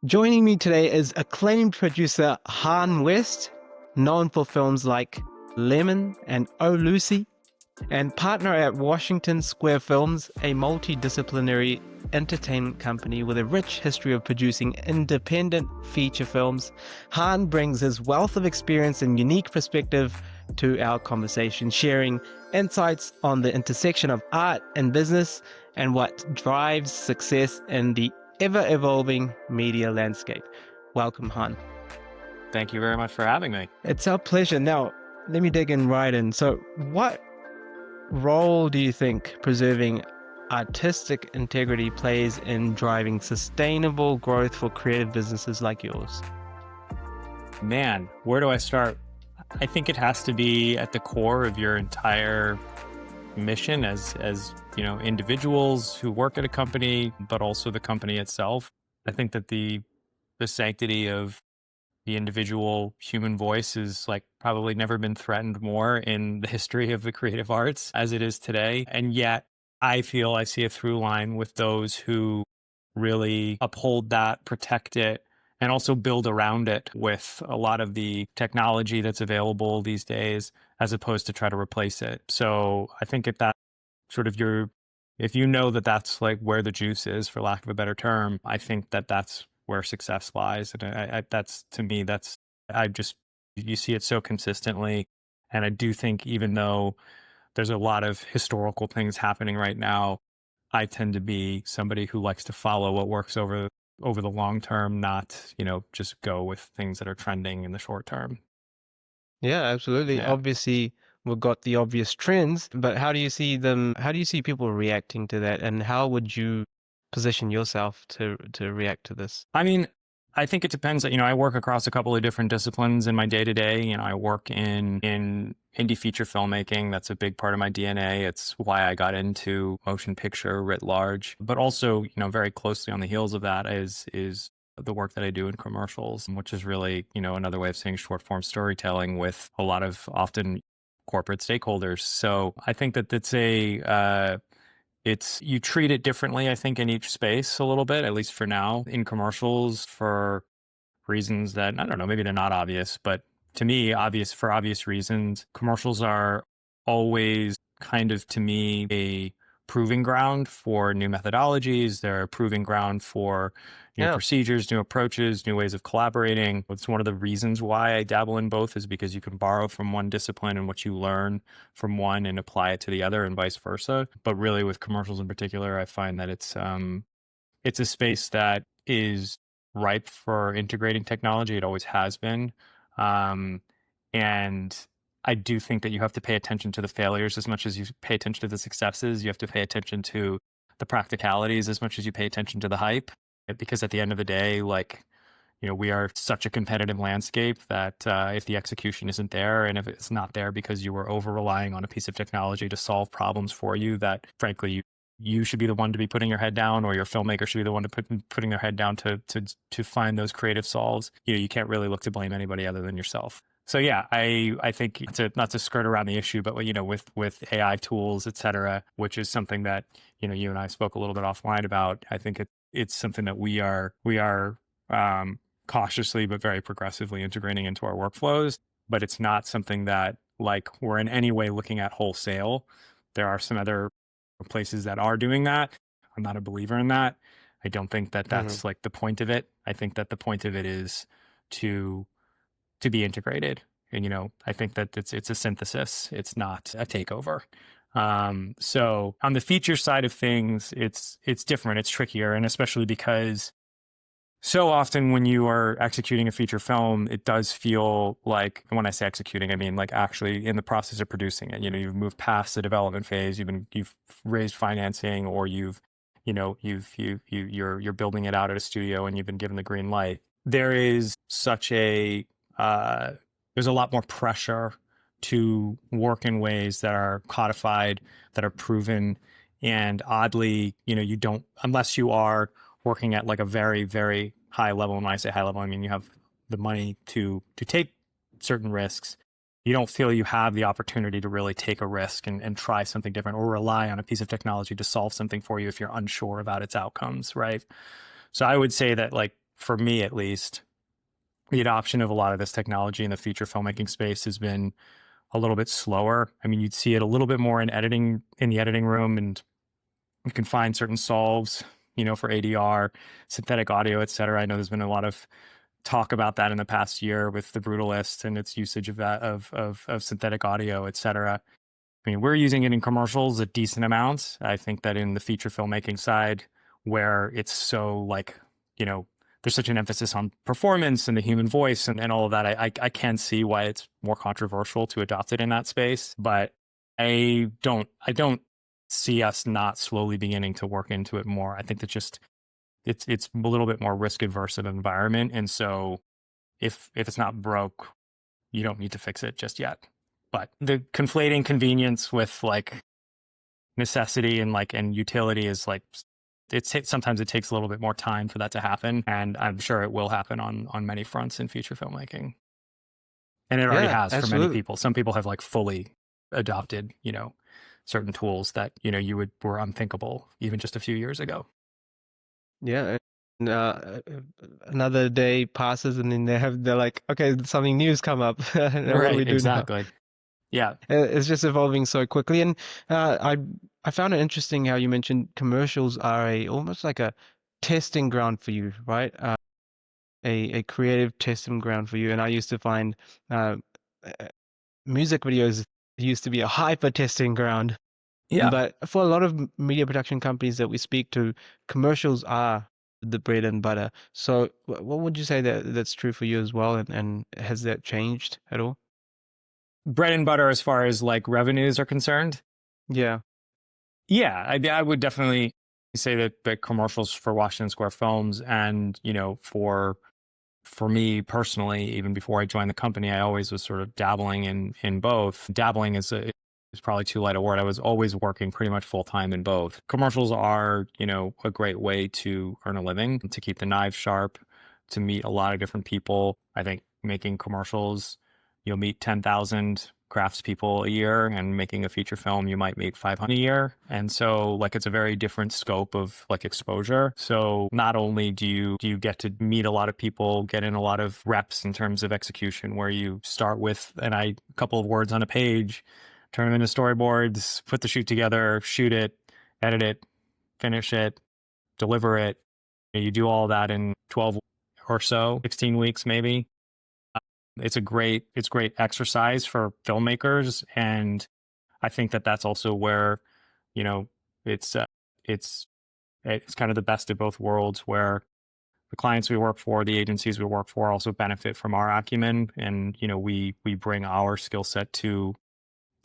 Joining me today is acclaimed producer Han West, known for films like Lemon and Oh Lucy, and partner at Washington Square Films, a multidisciplinary entertainment company with a rich history of producing independent feature films. Han brings his wealth of experience and unique perspective to our conversation, sharing insights on the intersection of art and business and what drives success in the ever-evolving media landscape. Welcome, Han. Thank you very much for having me. It's our pleasure. Now, let me dig in right in. So, what role do you think preserving artistic integrity plays in driving sustainable growth for creative businesses like yours? Man, where do I start? I think it has to be at the core of your entire mission as individuals who work at a company, but also the company itself. I think that the sanctity of the individual human voice is probably never been threatened more in the history of the creative arts as it is today. And yet I feel I see a through line with those who really uphold that, protect it, and also build around it with a lot of the technology that's available these days, as opposed to try to replace it. So I think if that sort of if you know that that's where the juice is, for lack of a better term, I think that that's where success lies. And that's, to me, you see it so consistently. And I do think, even though there's a lot of historical things happening right now, I tend to be somebody who likes to follow what works over the long term, not, just go with things that are trending in the short term. Yeah, absolutely. Yeah. Obviously, we've got the obvious trends, but how do you see them? How do you see people reacting to that? And how would you position yourself to react to this? I mean, I think it depends. I work across a couple of different disciplines in my day to day. I work in indie feature filmmaking. That's a big part of my DNA. It's why I got into motion picture writ large. But also, very closely on the heels of that is the work that I do in commercials, which is really, another way of saying short form storytelling with a lot of often corporate stakeholders. So I think that you treat it differently, I think, in each space a little bit, at least for now. In commercials, for reasons that, I don't know, maybe they're not obvious, but to me, for obvious reasons, commercials are always kind of, to me, a proving ground for new methodologies. They're a proving ground for new procedures, new approaches, new ways of collaborating. It's one of the reasons why I dabble in both, is because you can borrow from one discipline and what you learn from one and apply it to the other, and vice versa. But really, with commercials in particular, I find that it's a space that is ripe for integrating technology. It always has been. And I do think that you have to pay attention to the failures as much as you pay attention to the successes. You have to pay attention to the practicalities as much as you pay attention to the hype. Because at the end of the day, we are such a competitive landscape that if the execution isn't there, and if it's not there because you were over relying on a piece of technology to solve problems for you, that frankly you should be the one to be putting your head down, or your filmmaker should be the one to putting their head down to find those creative solves. You can't really look to blame anybody other than yourself. So yeah, I think, not to skirt around the issue, but with AI tools, et cetera, which is something that you and I spoke a little bit offline about. I think it's something that we are cautiously but very progressively integrating into our workflows. But it's not something that we're in any way looking at wholesale. There are some other places that are doing that. I'm not a believer in that. I don't think that that's the point of it. I think that the point of it is to be integrated. And, I think that it's a synthesis. It's not a takeover. So on the feature side of things, it's different. It's trickier. And especially because so often when you are executing a feature film, it does feel like, when I say executing, I mean actually in the process of producing it. You've moved past the development phase. You've raised financing, or you're building it out at a studio and you've been given the green light. There is there's a lot more pressure to work in ways that are codified, that are proven, and oddly, you don't, unless you are working at a very, very high level. And when I say high level, I mean you have the money to take certain risks. You don't feel you have the opportunity to really take a risk and try something different, or rely on a piece of technology to solve something for you if you're unsure about its outcomes, right? So I would say that for me at least, the adoption of a lot of this technology in the feature filmmaking space has been a little bit slower. I mean, you'd see it a little bit more in editing, in the editing room, and you can find certain solves, for ADR, synthetic audio, et cetera. I know there's been a lot of talk about that in the past year with the Brutalist and its usage of that, of synthetic audio, et cetera. I mean, we're using it in commercials a decent amount. I think that in the feature filmmaking side, where it's so like, there's such an emphasis on performance and the human voice and all of that, I can see why it's more controversial to adopt it in that space. But I don't see us not slowly beginning to work into it more. I think that just it's a little bit more risk adverse of an environment. And so if it's not broke, you don't need to fix it just yet. But the conflating convenience with like necessity and utility is like, sometimes it takes a little bit more time for that to happen. And I'm sure it will happen on many fronts in feature filmmaking. And it already Yeah, has for many absolutely. people. Some people have like fully adopted, certain tools that, were unthinkable even just a few years ago. Yeah. And, another day passes and then they're like, okay, something new's come up. Now what do Right, we do now? exactly. Yeah. It's just evolving so quickly. And I found it interesting how you mentioned commercials are almost like a testing ground for you, right? A creative testing ground for you. And I used to find uh, uh, music videos used to be a hyper testing ground. Yeah. But for a lot of media production companies that we speak to, commercials are the bread and butter. So what would you say that's true for you as well? And has that changed at all? Bread and butter as far as like revenues are concerned. Yeah. Yeah, I would definitely say that commercials for Washington Square Films and, for me personally, even before I joined the company, I always was sort of dabbling in both. Dabbling is probably too light a word. I was always working pretty much full time in both. Commercials are, a great way to earn a living, to keep the knives sharp, to meet a lot of different people. I think making commercials, you'll meet 10,000 craftspeople a year, and making a feature film, you might meet 500 a year. And so like it's a very different scope of like exposure. So not only do you get to meet a lot of people, get in a lot of reps in terms of execution, where you start with a couple of words on a page, turn them into storyboards, put the shoot together, shoot it, edit it, finish it, deliver it. You do all that in 12 or so, 16 weeks maybe. It's great exercise for filmmakers, and I think that that's also where, you know, it's uh, it's it's kind of the best of both worlds, where the clients we work for, the agencies we work for, also benefit from our acumen, and we bring our skill set to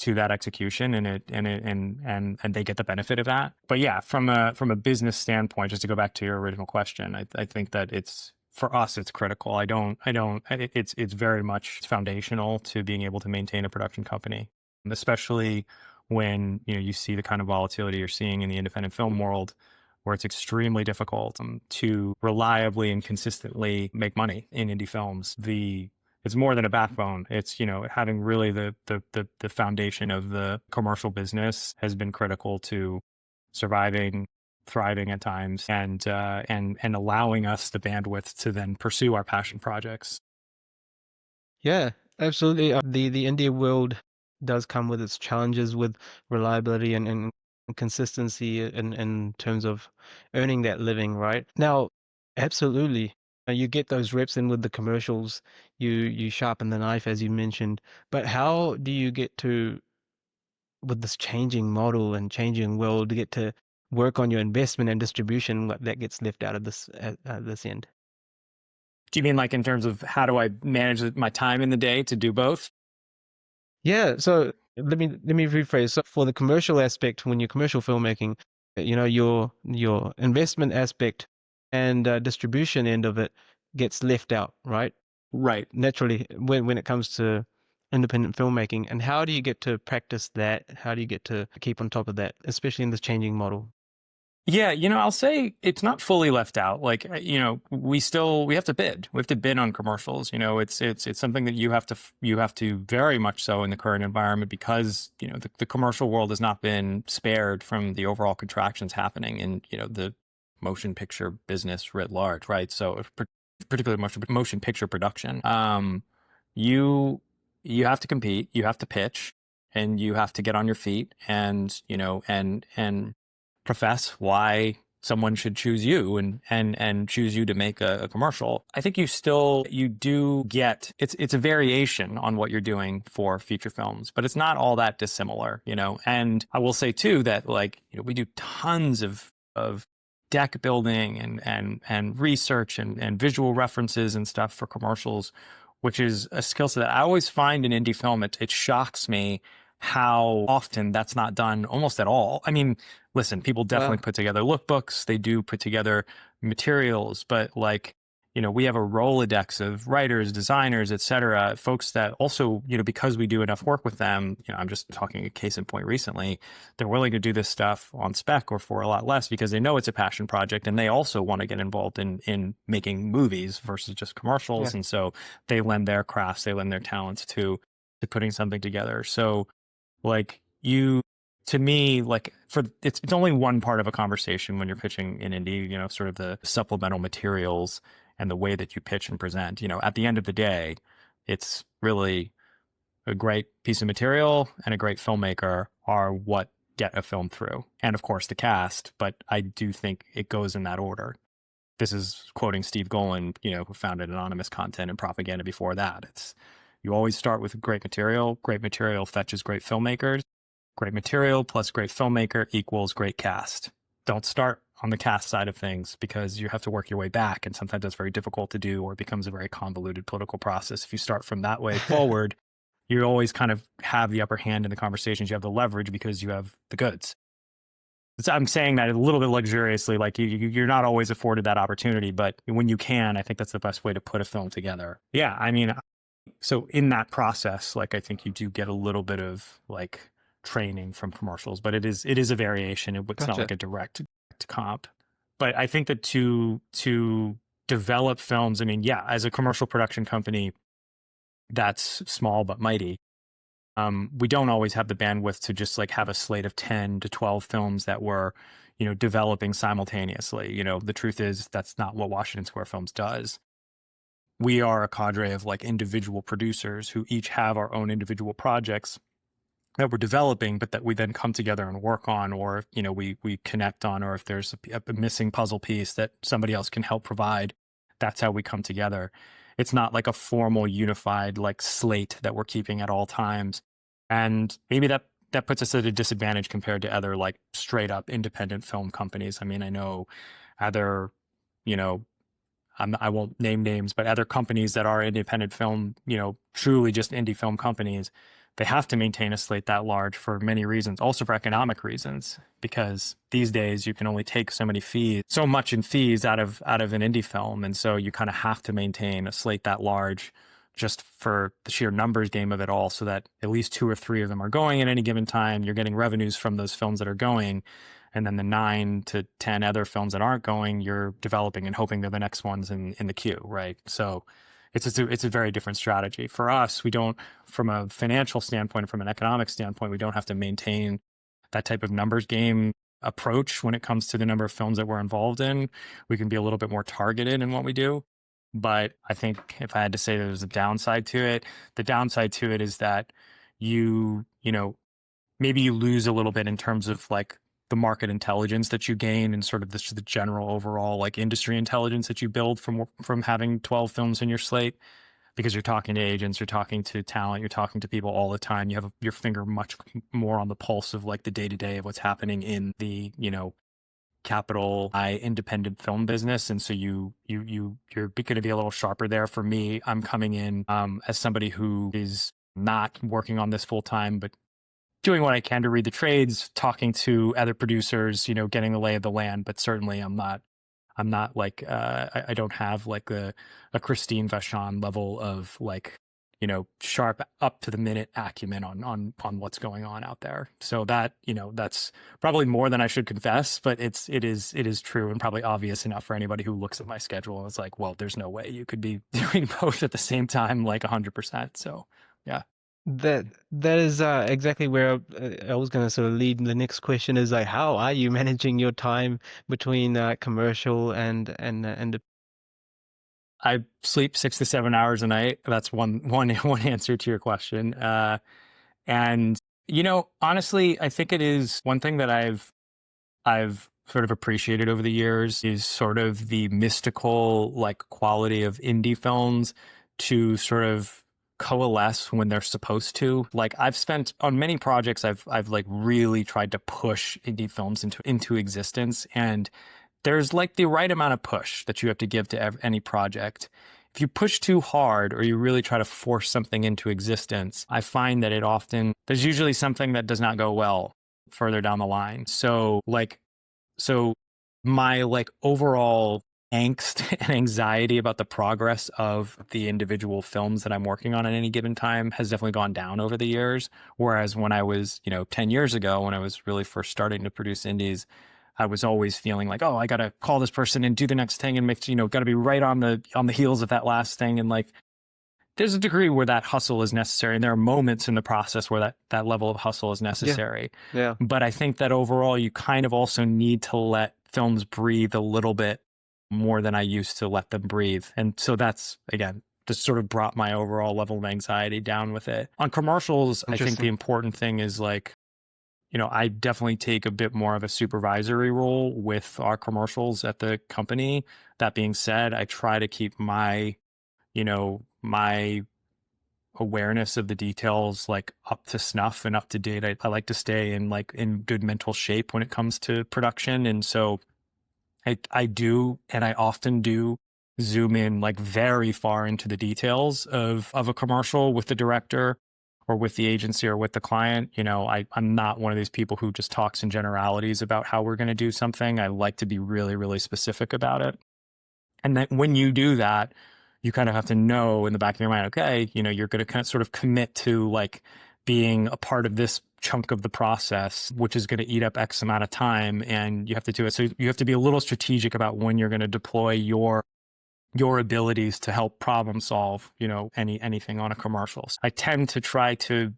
that execution, and they get the benefit of that. But yeah, from a business standpoint, just to go back to your original question, I think that it's, for us, it's critical. It's very much foundational to being able to maintain a production company, especially when you see the kind of volatility you're seeing in the independent film world, where it's extremely difficult to reliably and consistently make money in indie films. It's more than a backbone. It's, having really the foundation of the commercial business has been critical to surviving, thriving at times, and allowing us the bandwidth to then pursue our passion projects. Yeah, absolutely. The indie world does come with its challenges with reliability and consistency in terms of earning that living, right? Now, absolutely. You get those reps in with the commercials, you sharpen the knife as you mentioned, but how do you get to, with this changing model and changing world, to get to work on your investment and distribution that gets left out of this end? Do you mean like in terms of how do I manage my time in the day to do both? Yeah, so let me rephrase. So for the commercial aspect, when you're commercial filmmaking, your investment aspect and distribution end of it gets left out, right? Right. Naturally, when it comes to independent filmmaking. And how do you get to practice that? How do you get to keep on top of that, especially in this changing model? Yeah, I'll say it's not fully left out. Like, we have to bid. We have to bid on commercials. It's something that you have to very much so in the current environment, because, the commercial world has not been spared from the overall contractions happening in, the motion picture business writ large, right? So particularly motion picture production. You you have to compete, you have to pitch, and you have to get on your feet, and and profess why someone should choose you, and choose you to make a commercial. I think you do get, it's a variation on what you're doing for feature films, but it's not all that dissimilar, And I will say too that, like, we do tons of deck building and research and visual references and stuff for commercials, which is a skill set that I always find in indie film. It shocks me how often that's not done, almost at all. I mean, listen, people definitely Wow. put together lookbooks, they do put together materials, but, like, we have a Rolodex of writers, designers, etc., folks that also, because we do enough work with them, I'm just talking a case in point recently, they're willing to do this stuff on spec or for a lot less because they know it's a passion project, and they also want to get involved in making movies versus just commercials. Yeah. And so they lend their crafts, they lend their talents to putting something together. So, like, to me, like, it's only one part of a conversation when you're pitching in indie, sort of the supplemental materials and the way that you pitch and present. At the end of the day, it's really a great piece of material and a great filmmaker are what get a film through. And of course the cast, but I do think it goes in that order. This is quoting Steve Golan, who founded Anonymous Content and Propaganda before that. It's, you always start with great material fetches great filmmakers. Great material plus great filmmaker equals great cast. Don't start on the cast side of things, because you have to work your way back, and sometimes that's very difficult to do, or it becomes a very convoluted political process. If you start from that way forward, you always kind of have the upper hand in the conversations. You have the leverage because you have the goods. I'm saying that a little bit luxuriously, like you're not always afforded that opportunity, but when you can, I think that's the best way to put a film together. Yeah, I mean, so in that process, like, I think you do get a little bit of, like, training from commercials, but it is a variation. It's not Gotcha. like a direct comp. But I think that to develop films, I mean, yeah, as a commercial production company that's small but mighty, we don't always have the bandwidth to just, like, have a slate of 10 to 12 films that we're, developing simultaneously. The truth is that's not what Washington Square Films does. We are a cadre of, like, individual producers who each have our own individual projects that we're developing, but that we then come together and work on, or we connect on, or if there's a missing puzzle piece that somebody else can help provide, that's how we come together. It's not like a formal unified, like, slate that we're keeping at all times, and maybe that puts us at a disadvantage compared to other, like, straight up independent film companies. I mean, I know other, I won't name names, but other companies that are independent film, truly just indie film companies, they have to maintain a slate that large for many reasons, also for economic reasons, because these days you can only take so much in fees out of an indie film. And so you kind of have to maintain a slate that large just for the sheer numbers game of it all, so that at least 2 or 3 of them are going at any given time. You're getting revenues from those films that are going. And then the 9 to 10 other films that aren't going, you're developing and hoping they're the next ones in the queue, right? So it's a very different strategy. For us, we don't, from a financial standpoint, from an economic standpoint, we don't have to maintain that type of numbers game approach when it comes to the number of films that we're involved in. We can be a little bit more targeted in what we do. But I think if I had to say there's a downside to it, the downside to it is that maybe you lose a little bit in terms of, like, the market intelligence that you gain, and sort of the general overall, like, industry intelligence that you build from having 12 films in your slate, because you're talking to agents, you're talking to talent, you're talking to people all the time. You have your finger much more on the pulse of, like, the day-to-day of what's happening in the, capital I independent film business. And so you're going to be a little sharper there. For me, I'm coming in as somebody who is not working on this full time, but doing what I can to read the trades, talking to other producers, getting the lay of the land. But certainly I'm not like, I don't have, like, a Christine Vachon level of, like, sharp up to the minute acumen on what's going on out there. So that, that's probably more than I should confess, but it is true, and probably obvious enough for anybody who looks at my schedule and it's like, well, there's no way you could be doing both at the same time, like, 100%. So yeah. That is exactly where I was going to sort of lead. The next question is, like, how are you managing your time between commercial and I sleep 6 to 7 hours a night. That's one one answer to your question. And honestly, I think it is one thing that I've sort of appreciated over the years is sort of the mystical like quality of indie films to sort of coalesce when they're supposed to. Like I've spent on many projects, I've like really tried to push indie films into existence, and there's like the right amount of push that you have to give to any project. If you push too hard or you really try to force something into existence, I find that there's usually something that does not go well further down the line. So my like overall angst and anxiety about the progress of the individual films that I'm working on at any given time has definitely gone down over the years. Whereas when I was, 10 years ago, when I was really first starting to produce indies, I was always feeling like, oh, I got to call this person and do the next thing and got to be right on the heels of that last thing. And like, there's a degree where that hustle is necessary. And there are moments in the process where that level of hustle is necessary. Yeah. But I think that overall, you kind of also need to let films breathe a little bit more than I used to let them breathe. And so that's, again, just sort of brought my overall level of anxiety down with it. On commercials, I think the important thing is like, I definitely take a bit more of a supervisory role with our commercials at the company. That being said, I try to keep my awareness of the details like up to snuff and up to date. I like to stay in good mental shape when it comes to production. And so I do, and I often do zoom in like very far into the details of a commercial with the director or with the agency or with the client. I'm not one of these people who just talks in generalities about how we're going to do something. I like to be really, really specific about it. And then when you do that, you kind of have to know in the back of your mind, okay, you're going to kind of sort of commit to like being a part of this chunk of the process, which is going to eat up X amount of time, and you have to do it. So you have to be a little strategic about when you're going to deploy your abilities to help problem solve, anything on a commercial. I tend to try to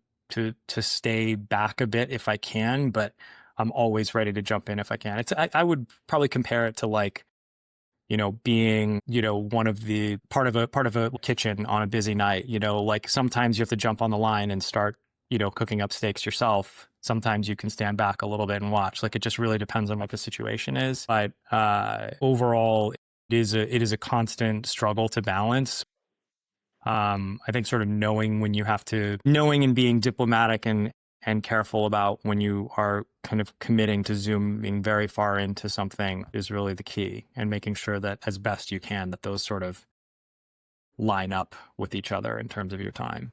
stay back a bit if I can, but I'm always ready to jump in if I can. I would probably compare it to like, being, one of the part of a kitchen on a busy night. Like sometimes you have to jump on the line and start, cooking up steaks yourself. Sometimes you can stand back a little bit and watch. Like it just really depends on what the situation is. But overall, it is a constant struggle to balance. I think sort of knowing and being diplomatic and careful about when you are kind of committing to zooming very far into something is really the key, and making sure that as best you can, that those sort of line up with each other in terms of your time.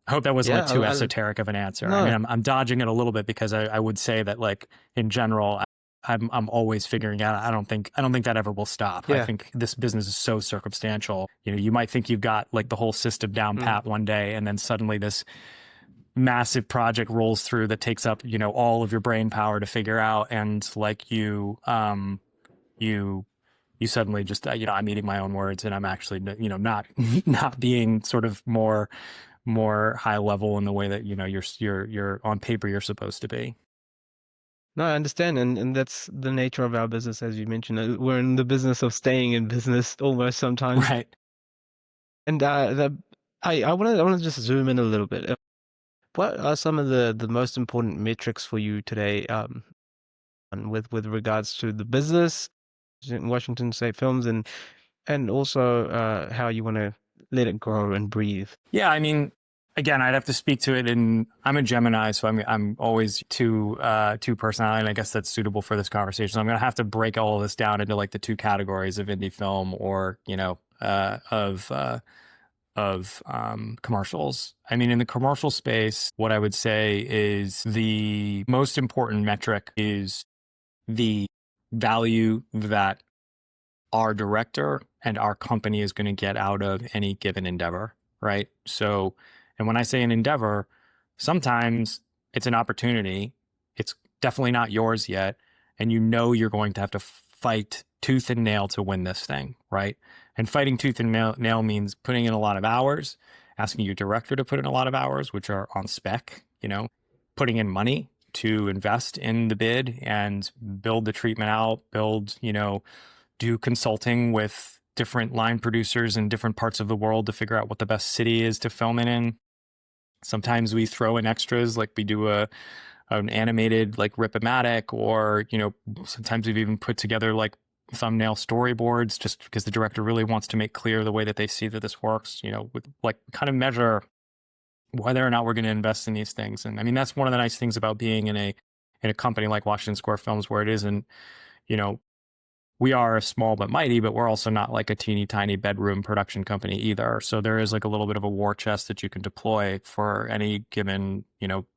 I hope that wasn't like too esoteric of an answer. No. I mean, I'm dodging it a little bit because I would say that like in general, I'm always figuring out. I don't think that ever will stop. Yeah. I think this business is so circumstantial. You might think you've got like the whole system down pat one day, and then suddenly this massive project rolls through that takes up, all of your brain power to figure out. And like you suddenly just, I'm eating my own words, and I'm actually, not being sort of more high level in the way that, you're on paper, you're supposed to be. No, I understand, and that's the nature of our business, as you mentioned. We're in the business of staying in business almost sometimes. Right. And I want to just zoom in a little bit. What are some of the most important metrics for you today, and with regards to the business in Washington State Films, and also how you want to let it grow and breathe? Yeah, I mean, again, I'd have to speak to it, and I'm a Gemini, so I'm always two personality, and I guess that's suitable for this conversation. So I'm going to have to break all of this down into like the two categories of indie film or of commercials. I mean, in the commercial space, what I would say is the most important metric is the value that our director and our company is going to get out of any given endeavor, right? So, and when I say an endeavor, sometimes it's an opportunity. It's definitely not yours yet. And you're going to have to fight tooth and nail to win this thing, right? And fighting tooth and nail means putting in a lot of hours, asking your director to put in a lot of hours, which are on spec, putting in money to invest in the bid and build the treatment out, do consulting with different line producers in different parts of the world to figure out what the best city is to film it in. Sometimes we throw in extras, like we do an animated like rip-o-matic, or sometimes we've even put together like thumbnail storyboards just because the director really wants to make clear the way that they see that this works, with like kind of measure whether or not we're going to invest in these things. And I mean, that's one of the nice things about being in a company like Washington Square Films, where it isn't, we are small but mighty, but we're also not like a teeny tiny bedroom production company either. So there is like a little bit of a war chest that you can deploy for any given,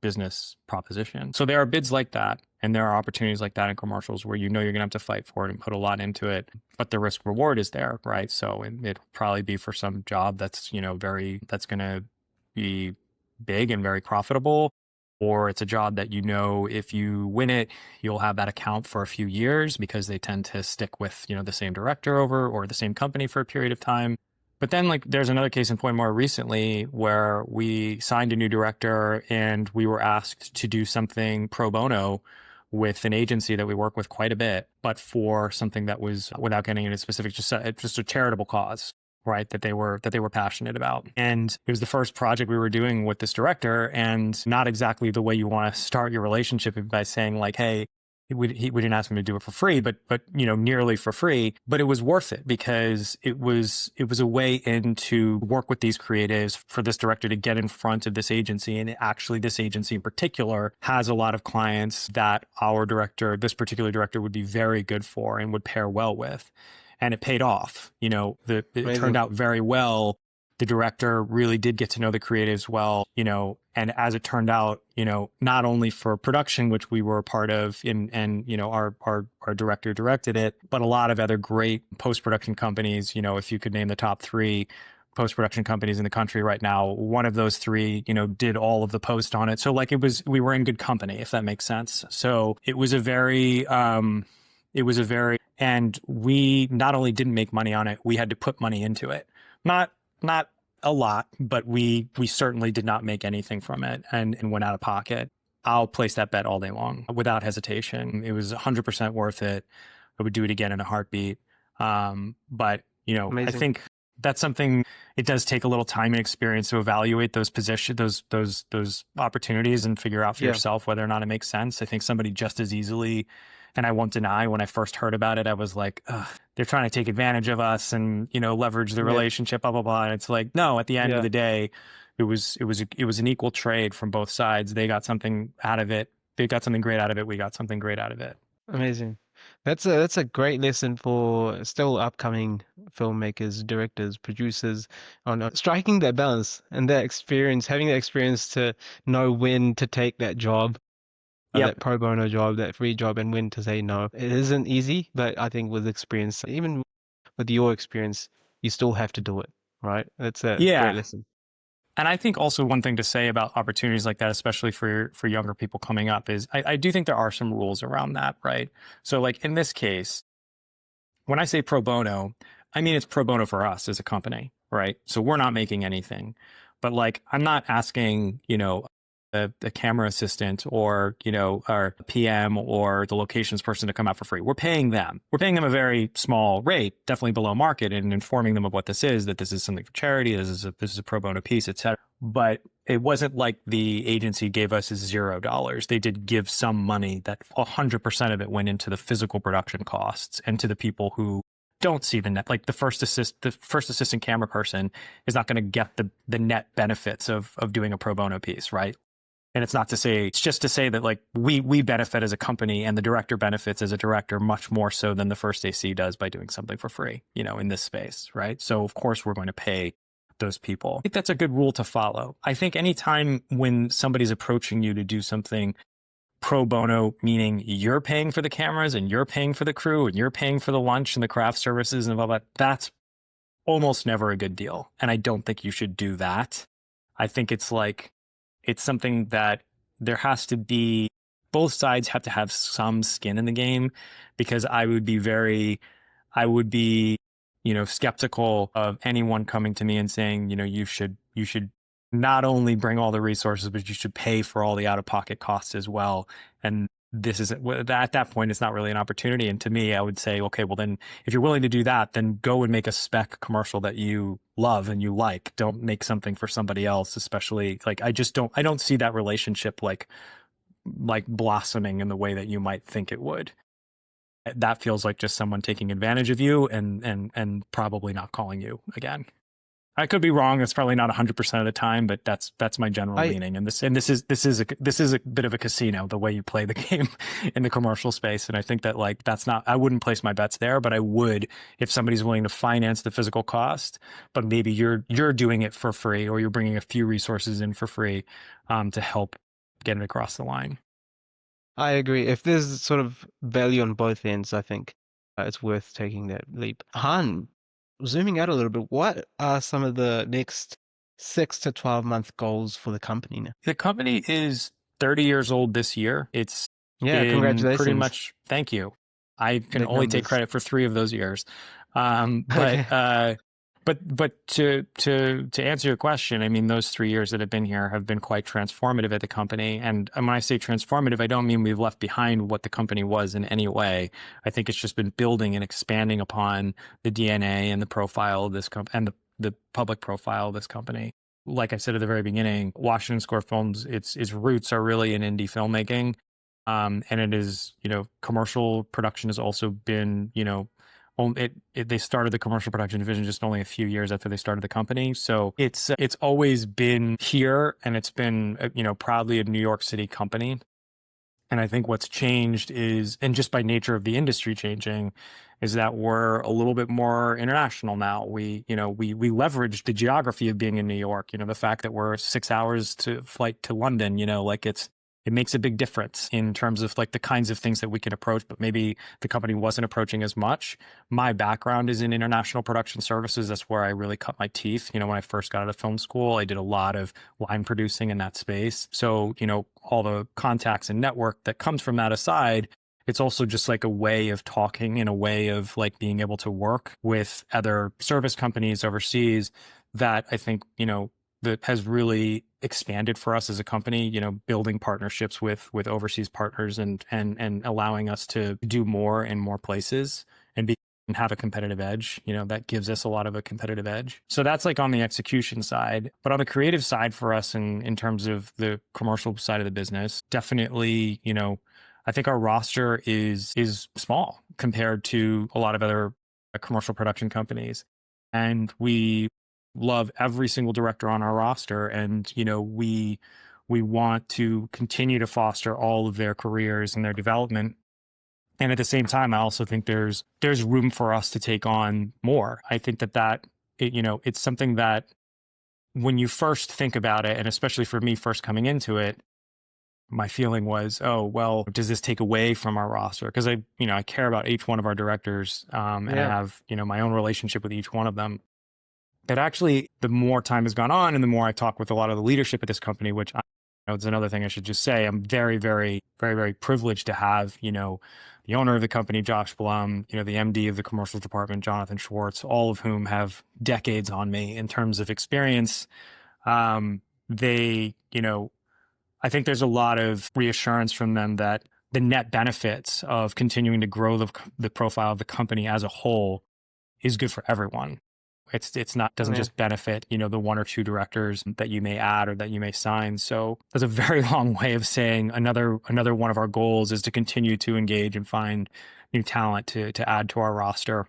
business proposition. So there are bids like that, and there are opportunities like that in commercials where you're going to have to fight for it and put a lot into it, but the risk reward is there, right? So it'll probably be for some job that's, that's going to be big and very profitable, or it's a job that if you win it, you'll have that account for a few years because they tend to stick with the same director over or the same company for a period of time. But then like there's another case in point more recently where we signed a new director and we were asked to do something pro bono with an agency that we work with quite a bit, but for something that was, without getting into specifics, just a charitable cause, right, that they were passionate about. And it was the first project we were doing with this director, and not exactly the way you want to start your relationship by saying like, hey, we didn't ask him to do it for free, but nearly for free. But it was worth it because it was a way in to work with these creatives for this director to get in front of this agency. And actually this agency in particular has a lot of clients that this particular director would be very good for and would pair well with. And it paid off. It turned out very well. The director really did get to know the creatives well, and as it turned out, not only for production, which we were a part of, and our director directed it, but a lot of other great post-production companies. If you could name the top 3 post-production companies in the country right now, one of those 3, did all of the post on it. So like we were in good company, if that makes sense. So it was a very, and we not only didn't make money on it, we had to put money into it. Not a lot, but we certainly did not make anything from it and went out of pocket. I'll place that bet all day long without hesitation. It was 100% worth it. I would do it again in a heartbeat. But Amazing. I think that's something, it does take a little time and experience to evaluate those positions, those opportunities, and figure out for yourself whether or not it makes sense. I think somebody just as easily, and I won't deny, when I first heard about it, I was like, ugh, they're trying to take advantage of us and, leverage the relationship, blah, blah, blah. And it's like, no, at the end of the day, it was an equal trade from both sides. They got something out of it. They got something great out of it. We got something great out of it. Amazing. That's a great lesson for still upcoming filmmakers, directors, producers on striking that balance and that experience, having that experience to know when to take that job, that pro bono job, that free job, and when to say no. It isn't easy, but I think with experience, even with your experience, you still have to do it, right? That's a great lesson. And I think also one thing to say about opportunities like that, especially for younger people coming up, is I do think there are some rules around that, right? So like in this case, when I say pro bono, I mean it's pro bono for us as a company, right? So we're not making anything. But like I'm not asking, the camera assistant or, our PM or the locations person to come out for free. We're paying them. We're paying them a very small rate, definitely below market, and informing them of what this is, that this is something for charity, this is a pro bono piece, et cetera. But it wasn't like the agency gave us $0. They did give some money that 100% of it went into the physical production costs and to the people who don't see the net. Like the first assistant camera person is not going to get the net benefits of doing a pro bono piece, right? And it's just to say that like we benefit as a company and the director benefits as a director much more so than the first AC does by doing something for free, in this space, right? So of course we're going to pay those people. I think that's a good rule to follow. I think anytime when somebody's approaching you to do something pro bono, meaning you're paying for the cameras and you're paying for the crew and you're paying for the lunch and the craft services and blah, blah, that's almost never a good deal. And I don't think you should do that. I think it's something that there has to be, both sides have to have some skin in the game, because I would be skeptical of anyone coming to me and saying, you should not only bring all the resources, but you should pay for all the out-of-pocket costs as well. And this isn't at that point, it's not really an opportunity. And to me, I would say, okay, well then if you're willing to do that, then go and make a spec commercial that you love and you like. Don't make something for somebody else, especially like I don't see that relationship like blossoming in the way that you might think it would. That feels like just someone taking advantage of you and probably not calling you again. I could be wrong. That's probably not 100% of the time, but that's my general I leaning. And this is a bit of a casino, the way you play the game in the commercial space. And I think that like that's not, I wouldn't place my bets there, but I would if somebody's willing to finance the physical cost, but maybe you're doing it for free, or you're bringing a few resources in for free to help get it across the line. I agree. If there's sort of value on both ends, I think it's worth taking that leap. Han, zooming out a little bit, what are some of the next 6 to 12 month goals for the company now? The company is 30 years old this year. It's Yeah, been pretty congratulations. much, thank you. I can Big only take numbers. credit for 3 of those years. Okay. But to answer your question, I mean, those 3 years that I've been here have been quite transformative at the company. And when I say transformative, I don't mean we've left behind what the company was in any way. I think it's just been building and expanding upon the DNA and the profile of this company and the public profile of this company. Like I said at the very beginning, Washington Square Films, its roots are really in indie filmmaking. And it is, commercial production has also been, they started the commercial production division just only a few years after they started the company. So it's always been here, and it's been, proudly a New York City company. And I think what's changed is, and just by nature of the industry changing, is that we're a little bit more international now. We leverage the geography of being in New York. The fact that we're 6 hours to flight to London. Like it makes a big difference in terms of like the kinds of things that we can approach, but maybe the company wasn't approaching as much. My background is in international production services. That's where I really cut my teeth. When I first got out of film school, I did a lot of line producing in that space. So, all the contacts and network that comes from that aside, it's also just like a way of talking and a way of like being able to work with other service companies overseas that I think, that has really expanded for us as a company, building partnerships with overseas partners and allowing us to do more in more places and have a competitive edge. That gives us a lot of a competitive edge. So that's like on the execution side. But on the creative side for us in terms of the commercial side of the business, definitely, I think our roster is small compared to a lot of other commercial production companies. And we love every single director on our roster, and we want to continue to foster all of their careers and their development. And at the same time, I also think there's room for us to take on more. I think it's something that when you first think about it, and especially for me first coming into it, my feeling was, oh, well, does this take away from our roster? Because I care about each one of our directors, and I have, my own relationship with each one of them. But actually, the more time has gone on and the more I talk with a lot of the leadership at this company, which it's another thing I should just say, I'm very, very, very, very privileged to have, the owner of the company, Josh Blum, the MD of the commercials department, Jonathan Schwartz, all of whom have decades on me in terms of experience. They, I think there's a lot of reassurance from them that the net benefits of continuing to grow the profile of the company as a whole is good for everyone. It's not, doesn't just benefit, the 1 or 2 directors that you may add or that you may sign. So that's a very long way of saying another one of our goals is to continue to engage and find new talent to add to our roster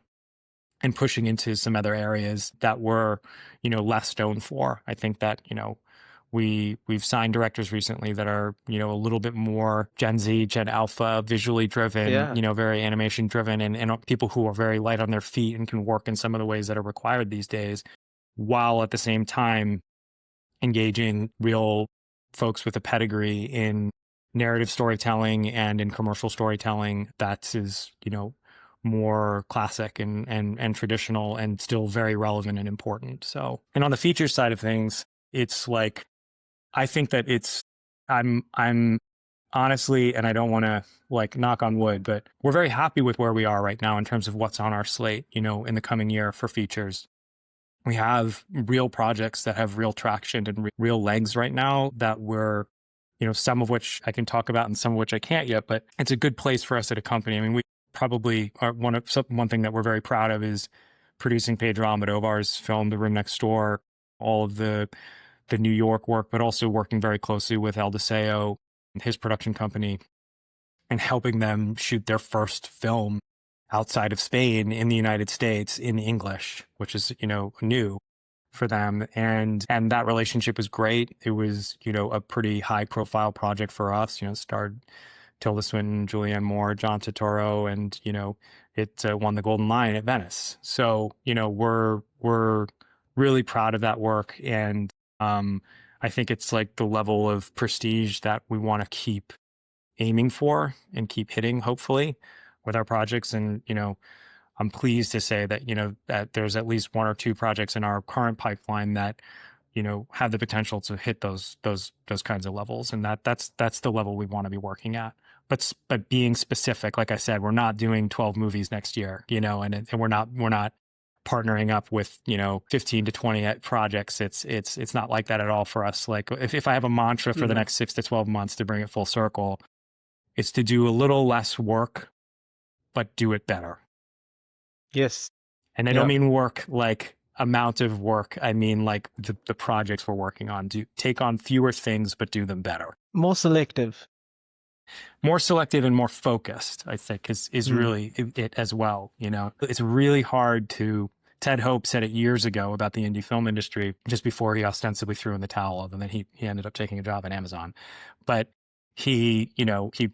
and pushing into some other areas that we're, less known for. I think that, we've signed directors recently that are, a little bit more Gen Z, Gen Alpha, visually driven, very animation driven, and people who are very light on their feet and can work in some of the ways that are required these days, while at the same time engaging real folks with a pedigree in narrative storytelling and in commercial storytelling that is, more classic and traditional and still very relevant and important. So, and on the features side of things, it's like, I think that I'm honestly, and I don't want to like knock on wood, but we're very happy with where we are right now in terms of what's on our slate, in the coming year for features. We have real projects that have real traction and real legs right now that we're, some of which I can talk about and some of which I can't yet, but it's a good place for us at a company. I mean, we probably are one thing that we're very proud of is producing Pedro Almodovar's film, The Room Next Door, all of the New York work, but also working very closely with El Deseo, his production company, and helping them shoot their first film outside of Spain in the United States in English, which is, new for them. And that relationship was great. It was, a pretty high profile project for us, starred Tilda Swinton, Julianne Moore, John Turturro, and, it won the Golden Lion at Venice. So, we're really proud of that work. And I think it's like the level of prestige that we want to keep aiming for and keep hitting, hopefully, with our projects. And, I'm pleased to say that, that there's at least one or two projects in our current pipeline that, have the potential to hit those kinds of levels. And that's the level we want to be working at. But being specific, like I said, we're not doing 12 movies next year, and we're not partnering up with 15 to 20 projects. It's not like that at all for us. Like if I have a mantra for the next 6 to 12 months to bring it full circle, it's to do a little less work but do it better. Yes. And I don't mean work like amount of work. I mean like the projects we're working on. Take on fewer things but do them better. More selective And more focused, I think, is really it as well. It's really hard to. Ted Hope said it years ago about the indie film industry, just before he ostensibly threw in the towel, and then he ended up taking a job at Amazon. But he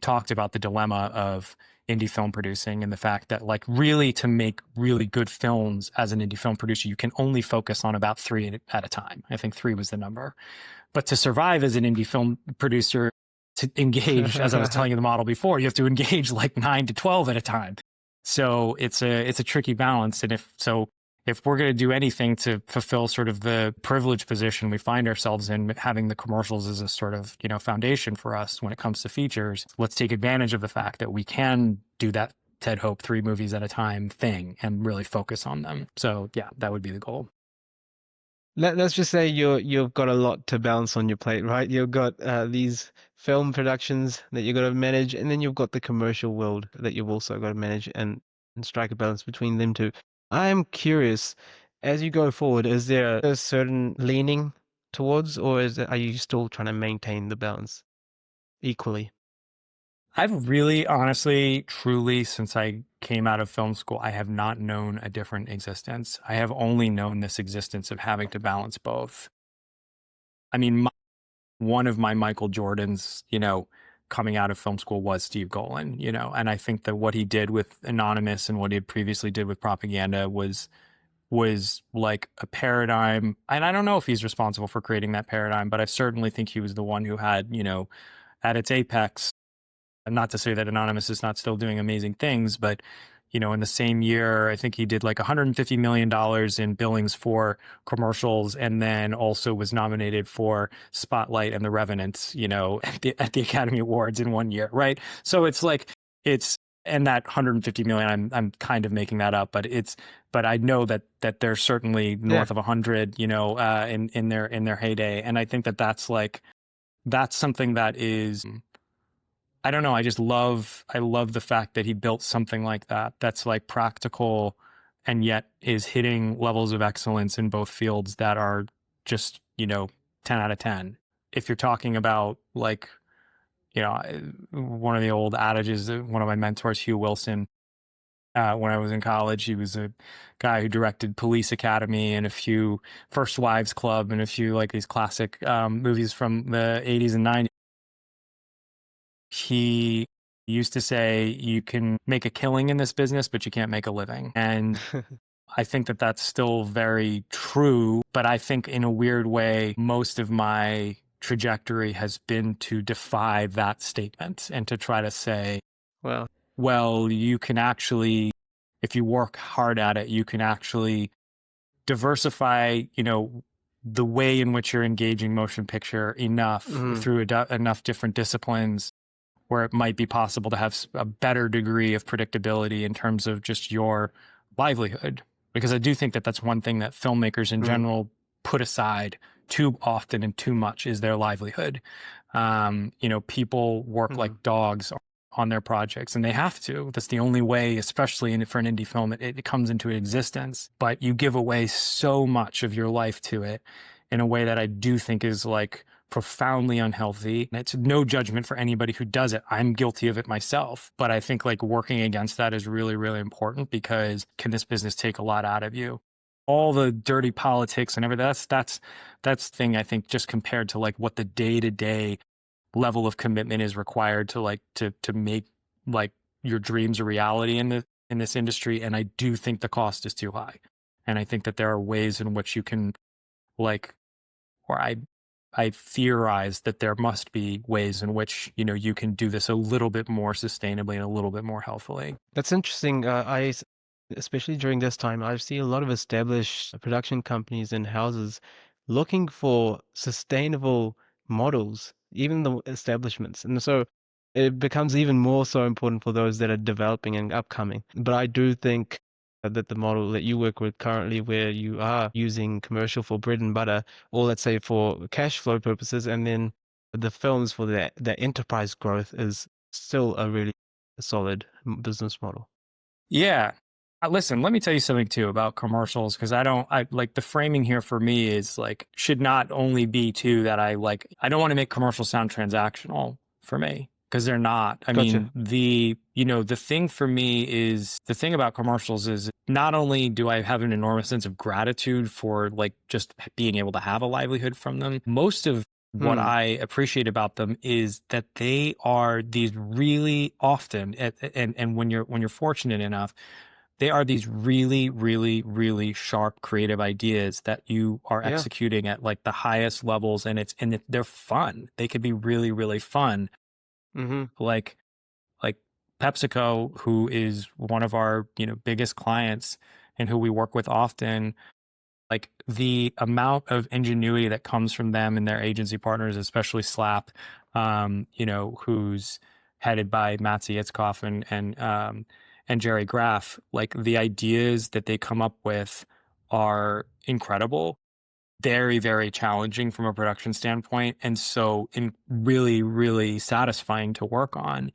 talked about the dilemma of indie film producing and the fact that, like, really to make really good films as an indie film producer, you can only focus on about 3 at a time. I think 3 was the number. But to survive as an indie film producer, to engage, as I was telling you the model before, you have to engage like 9 to 12 at a time. So it's a tricky balance. And if we're going to do anything to fulfill sort of the privileged position we find ourselves in, having the commercials as a sort of, foundation for us when it comes to features, let's take advantage of the fact that we can do that Ted Hope 3 movies at a time thing and really focus on them. So yeah, that would be the goal. Let's just say you've got a lot to balance on your plate, right? You've got these film productions that you've got to manage, and then you've got the commercial world that you've also got to manage and strike a balance between them two. I'm curious, as you go forward, is there a certain leaning towards, or are you still trying to maintain the balance equally? I've really, honestly, truly, since I came out of film school, I have not known a different existence. I have only known this existence of having to balance both. I mean, one of my Michael Jordans, coming out of film school was Steve Golan, and I think that what he did with Anonymous and what he had previously did with Propaganda was like a paradigm. And I don't know if he's responsible for creating that paradigm, but I certainly think he was the one who had, at its apex, not to say that Anonymous is not still doing amazing things, but in the same year, I think he did like $150 million in billings for commercials, and then also was nominated for Spotlight and The Revenant, at the Academy Awards in one year, right? So it's like, and that 150 million, I'm kind of making that up, but I know that they're certainly north of 100, in their heyday. And I think that's something that is, I don't know. I love the fact that he built something like that. That's like practical and yet is hitting levels of excellence in both fields that are just, 10 out of 10. If you're talking about like, one of the old adages, one of my mentors, Hugh Wilson, when I was in college, he was a guy who directed Police Academy and a few First Wives Club and a few like these classic movies from the 80s and 90s. He used to say, you can make a killing in this business, but you can't make a living. And I think that that's still very true. But I think in a weird way, most of my trajectory has been to defy that statement and to try to say, well, you can actually, if you work hard at it, you can actually diversify, the way in which you're engaging motion picture enough through enough different disciplines where it might be possible to have a better degree of predictability in terms of just your livelihood. Because I do think that that's one thing that filmmakers in general put aside too often and too much is their livelihood. People work like dogs on their projects, and they have to. That's the only way, especially for an indie film, it comes into existence. But you give away so much of your life to it in a way that I do think is like profoundly unhealthy. And it's no judgment for anybody who does it. I'm guilty of it myself. But I think like working against that is really, really important, because can this business take a lot out of you? All the dirty politics and everything, that's the thing, I think, just compared to like what the day-to-day level of commitment is required to like to make like your dreams a reality in this industry. And I do think the cost is too high. And I think that there are ways in which you can like, or I theorize that there must be ways in which, you can do this a little bit more sustainably and a little bit more healthily. That's interesting. Especially during this time, I see a lot of established production companies and houses looking for sustainable models, even the establishments. And so it becomes even more so important for those that are developing and upcoming. But I do think that the model that you work with currently, where you are using commercial for bread and butter, or let's say for cash flow purposes, and then the films for the enterprise growth, is still a really solid business model. Yeah. Listen, let me tell you something too about commercials, because I like the framing here for me is like, should not only be too that I don't want to make commercials sound transactional for me, because they're not. I Gotcha. mean, the thing for me is, the thing about commercials is not only do I have an enormous sense of gratitude for like just being able to have a livelihood from them, most of what I appreciate about them is that they are these really often, and when you're fortunate enough, they are these really, really, really sharp creative ideas that you are executing at like the highest levels, and they're fun. They could be really, really fun. Like PepsiCo, who is one of our biggest clients and who we work with often. Like the amount of ingenuity that comes from them and their agency partners, especially Slap, who's headed by Matzi Itzkoff and Jerry Graff. Like the ideas that they come up with are incredible, very, very challenging from a production standpoint, and so really, really satisfying to work on.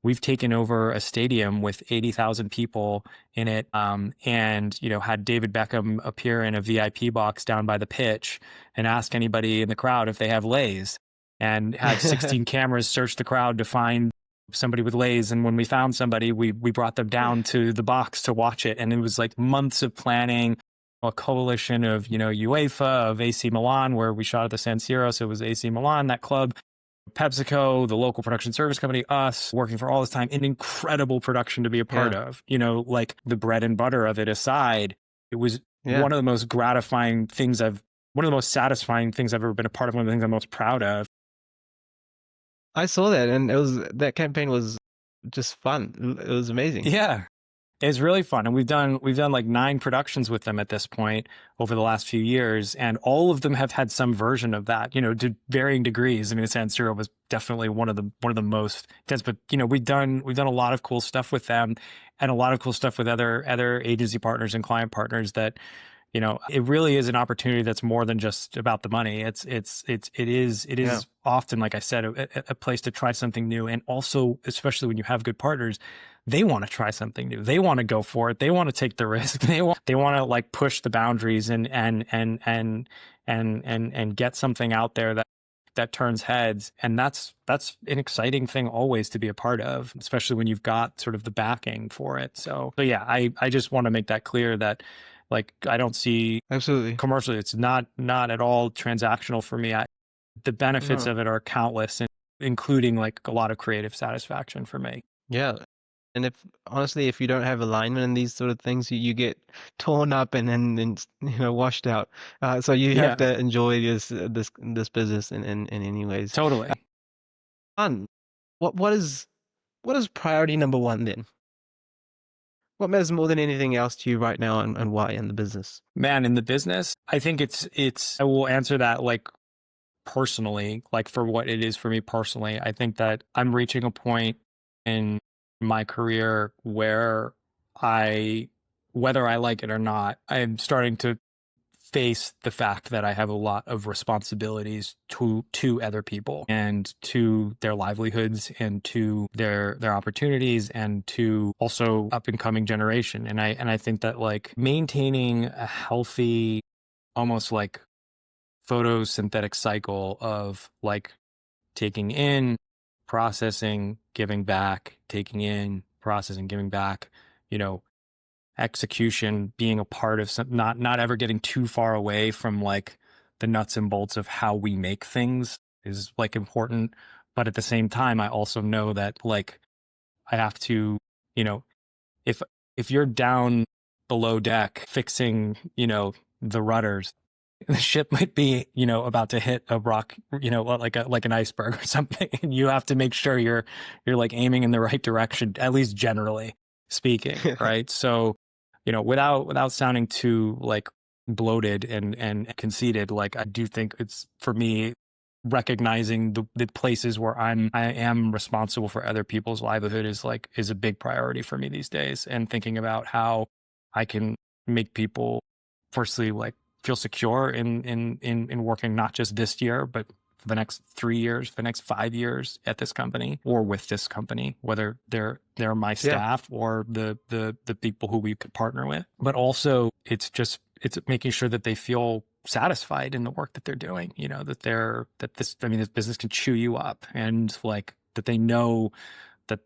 We've taken over a stadium with 80,000 people in it, and had David Beckham appear in a VIP box down by the pitch and ask anybody in the crowd if they have Lay's, and had 16 cameras search the crowd to find somebody with Lay's. And when we found somebody, we brought them down to the box to watch it. And it was like months of planning, a coalition of UEFA, of AC Milan, where we shot at the San Siro, so it was AC Milan, that club. PepsiCo, the local production service company, us working for all this time, an incredible production to be a part of. Like the bread and butter of it aside, it was one of the most gratifying things one of the most satisfying things I've ever been a part of, one of the things I'm most proud of. I saw that, and that campaign was just fun. It was amazing. Yeah. It's really fun. And we've done like 9 productions with them at this point over the last few years. And all of them have had some version of that, to varying degrees. I mean, San Siro was definitely one of the most intense, but we've done a lot of cool stuff with them, and a lot of cool stuff with other agency partners and client partners that, it really is an opportunity that's more than just about the money. It is often, like I said, a place to try something new. And also, especially when you have good partners, they want to try something new. They want to go for it. They want to take the risk. They want to like push the boundaries and get something out there that turns heads. And that's an exciting thing always to be a part of, especially when you've got sort of the backing for it. So yeah, I just want to make that clear that like I don't see Absolutely commercially, it's not at all transactional for me. The benefits of it are countless, and including like a lot of creative satisfaction for me. Yeah. And if you don't have alignment in these sort of things, you get torn up and washed out. So you have to enjoy this business in any ways. Totally. Fun. What is priority number one then? What matters more than anything else to you right now, and why in the business? Man, in the business, I think I will answer that like personally, like for what it is for me personally. I think that I'm reaching a point in my career where whether I like it or not, I'm starting to face the fact that I have a lot of responsibilities to other people and to their livelihoods and to their opportunities and to also up and coming generation. And I think that like maintaining a healthy, almost like photosynthetic cycle of like taking in, processing, giving back, taking in, processing, giving back, you know, execution being a part of some, not ever getting too far away from like the nuts and bolts of how we make things is like important. But at the same time, I also know that like I have to, you know, if you're down below deck fixing, you know, the rudders, the ship might be, you know, about to hit a rock, you know, like an iceberg or something. And you have to make sure you're like aiming in the right direction, at least generally speaking, right? So, you know, without sounding too like bloated and conceited, like I do think it's for me recognizing the places where I am responsible for other people's livelihood is a big priority for me these days, and thinking about how I can make people firstly like feel secure in working not just this year, but for the next 3 years, for the next 5 years at this company or with this company, whether they're my staff or the people who we could partner with. But also it's making sure that they feel satisfied in the work that they're doing, you know, that this business can chew you up, and like that they know that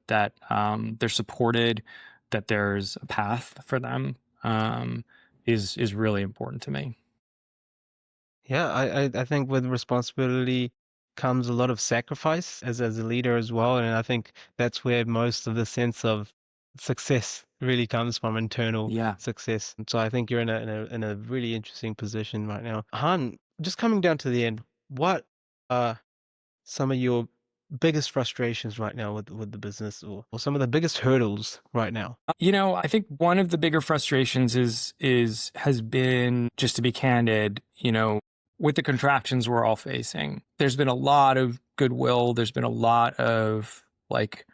they're supported, that there's a path for them, is really important to me. Yeah, I think with responsibility comes a lot of sacrifice as a leader as well, and I think that's where most of the sense of success really comes from, internal Yeah. success. And so I think you're in a really interesting position right now. Han, just coming down to the end, what are some of your biggest frustrations right now with the business, or some of the biggest hurdles right now? You know, I think one of the bigger frustrations has been, just to be candid, you know, with the contractions we're all facing. There's been a lot of goodwill. There's been a lot of like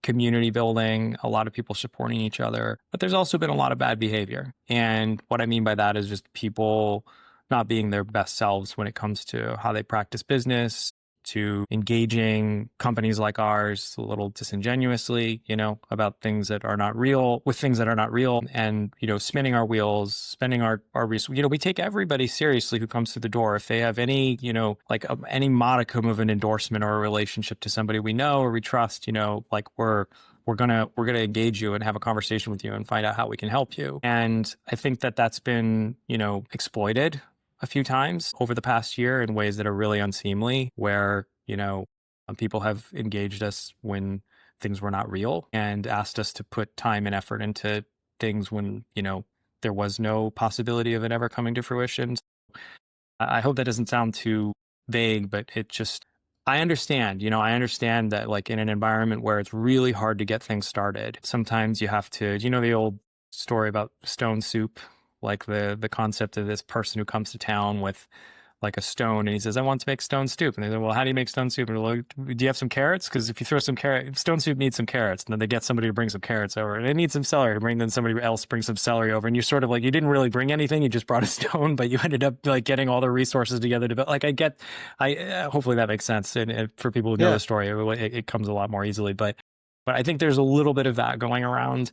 community building, a lot of people supporting each other, but there's also been a lot of bad behavior. And what I mean by that is just people not being their best selves when it comes to how they practice business, to engaging companies like ours a little disingenuously, you know, about things that are not real, with things that are not real, and, you know, spinning our wheels, spending our resources. You know, we take everybody seriously who comes through the door. If they have any, you know, like any modicum of an endorsement or a relationship to somebody we know or we trust, you know, like we're gonna engage you and have a conversation with you and find out how we can help you. And I think that that's been, you know, exploited a few times over the past year in ways that are really unseemly, where, you know, people have engaged us when things were not real and asked us to put time and effort into things when, you know, there was no possibility of it ever coming to fruition. I hope that doesn't sound too vague, but it just, I understand, you know, I understand that like in an environment where it's really hard to get things started, sometimes you have to, you know, the old story about stone soup, like the concept of this person who comes to town with like a stone and he says, I want to make stone soup. And they say, well, how do you make stone soup? And they're like, do you have some carrots? Because if you throw some carrot, stone soup needs some carrots. And then they get somebody to bring some carrots over, and it needs some celery to bring, then somebody else brings some celery over. And you're sort of like, you didn't really bring anything. You just brought a stone, but you ended up like getting all the resources together to build. Like hopefully that makes sense. And for people who know the story, it comes a lot more easily. But I think there's a little bit of that going around.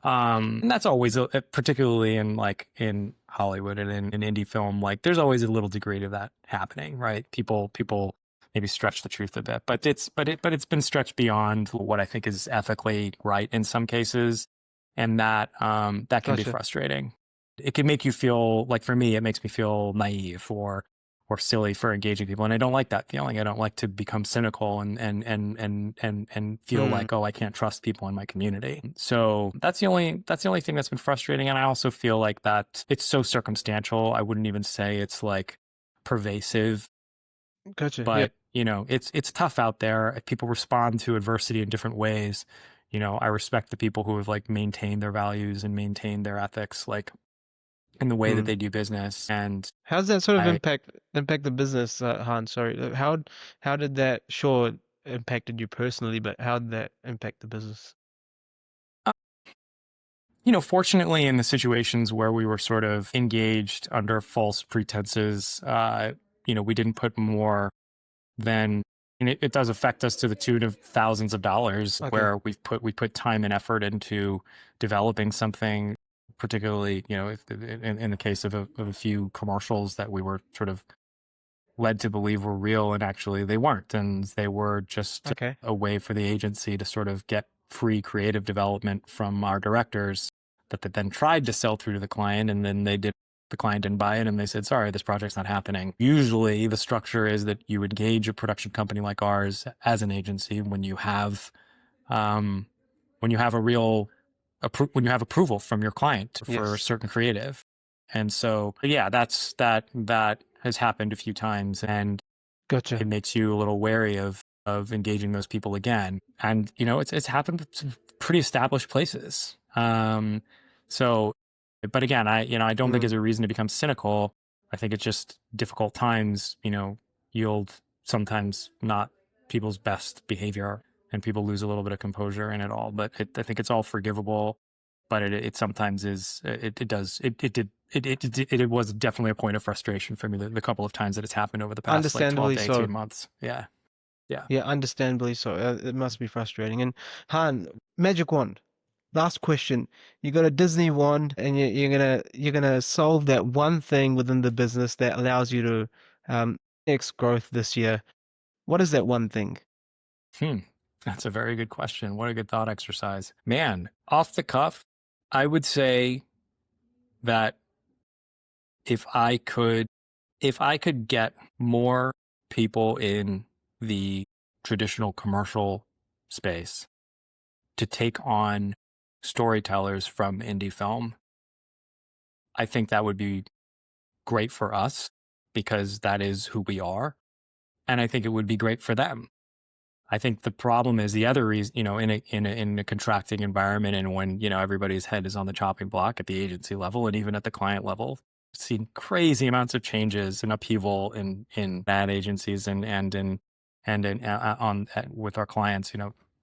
And that's always, particularly in Hollywood and in indie film, like there's always a little degree of that happening, right? People maybe stretch the truth a bit, but it's been stretched beyond what I think is ethically right in some cases, and that can be frustrating. It can make you feel like, for me, it makes me feel naive or silly for engaging people, and I don't like that feeling. I don't like to become cynical and feel like, oh, I can't trust people in my community. So that's the only thing that's been frustrating. And I also feel like that it's so circumstantial. I wouldn't even say it's like pervasive. Gotcha. But you know, it's tough out there. People respond to adversity in different ways. You know, I respect the people who have like maintained their values and maintained their ethics, like in the way that they do business. And how does that sort of impact the business, Han? Sorry, how did that, sure, impacted you personally, but how did that impact the business? Fortunately, in the situations where we were sort of engaged under false pretenses, we didn't put more than, and it does affect us to the tune of thousands of dollars, Okay. where we put time and effort into developing something, particularly, if, in the case of a few commercials that we were sort of led to believe were real, and actually they weren't, and they were just Okay. a way for the agency to sort of get free creative development from our directors that they then tried to sell through to the client, and then the client didn't buy it, and they said, sorry, this project's not happening. Usually the structure is that you engage a production company like ours as an agency when you have a real when you have approval from your client for a Yes. certain creative. And so, yeah, that has happened a few times, and Gotcha. it makes you a little wary of engaging those people again. And it's happened with some pretty established places. So, but again, I don't think it's a reason to become cynical. I think it's just difficult times, yield sometimes not people's best behavior, and people lose a little bit of composure in it all. But I think it's all forgivable. But it sometimes is. It was definitely a point of frustration for me the couple of times that it's happened over the past like 12 Understandably to 18 so. months. Yeah. Yeah, understandably so. It must be frustrating. And Han, magic wand. Last question. You got a Disney wand, and you're gonna solve that one thing within the business that allows you to X growth this year. What is that one thing? That's a very good question. What a good thought exercise. Man, off the cuff, I would say that if I could get more people in the traditional commercial space to take on storytellers from indie film, I think that would be great for us, because that is who we are. And I think it would be great for them. I think the problem is the other reason, in a contracting environment, and when, everybody's head is on the chopping block at the agency level and even at the client level, I've seen crazy amounts of changes and upheaval in ad agencies with our clients,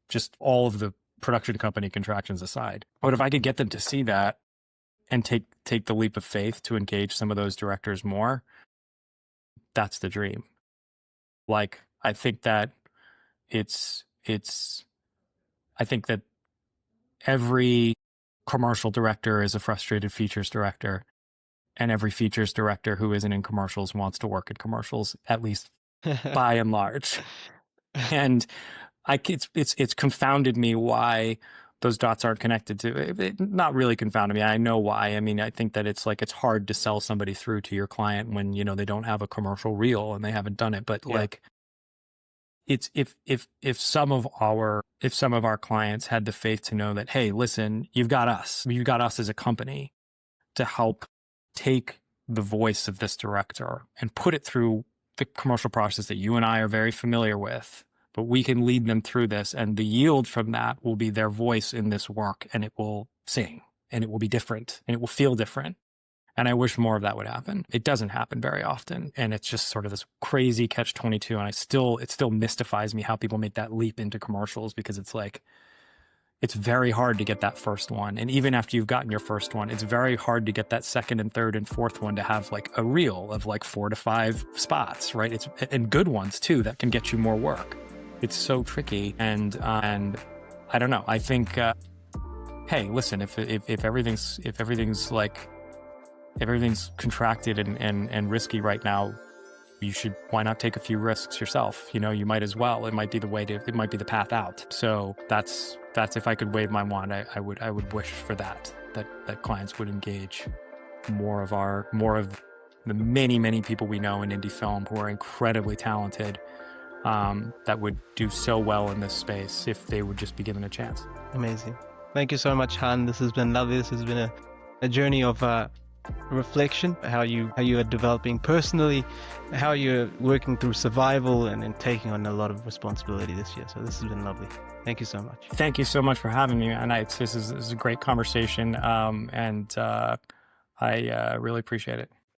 just all of the production company contractions aside. But if I could get them to see that and take the leap of faith to engage some of those directors more, that's the dream. Like, I think that I think that every commercial director is a frustrated features director, and every features director who isn't in commercials wants to work in commercials, at least by and large. And it's confounded me why those dots aren't connected to it. Not really confounded me. I know why. I mean, I think that it's hard to sell somebody through to your client when, they don't have a commercial reel and they haven't done it. But it's if some of our clients had the faith to know that, hey, listen, you've got us as a company to help take the voice of this director and put it through the commercial process that you and I are very familiar with, but we can lead them through this, and the yield from that will be their voice in this work, and it will sing, and it will be different, and it will feel different. And I wish more of that would happen. It doesn't happen very often. And it's just sort of this crazy catch-22. And it still mystifies me how people make that leap into commercials, because it's very hard to get that first one. And even after you've gotten your first one, it's very hard to get that second and third and fourth one to have a reel of 4 to 5 spots, right? And good ones too, that can get you more work. It's so tricky. And I don't know. I think, hey, listen, if everything's contracted and risky right now, why not take a few risks yourself? You might as well. It might be the path out. So that's if I could wave my wand, I would wish for that clients would engage more of the many people we know in indie film who are incredibly talented, that would do so well in this space if they would just be given a chance. Amazing. Thank you so much, Han. This has been lovely. This has been a journey of reflection, how you are developing personally, how you're working through survival and taking on a lot of responsibility this year. So this has been lovely. Thank you so much. Thank you so much for having me. And this is a great conversation, and I really appreciate it.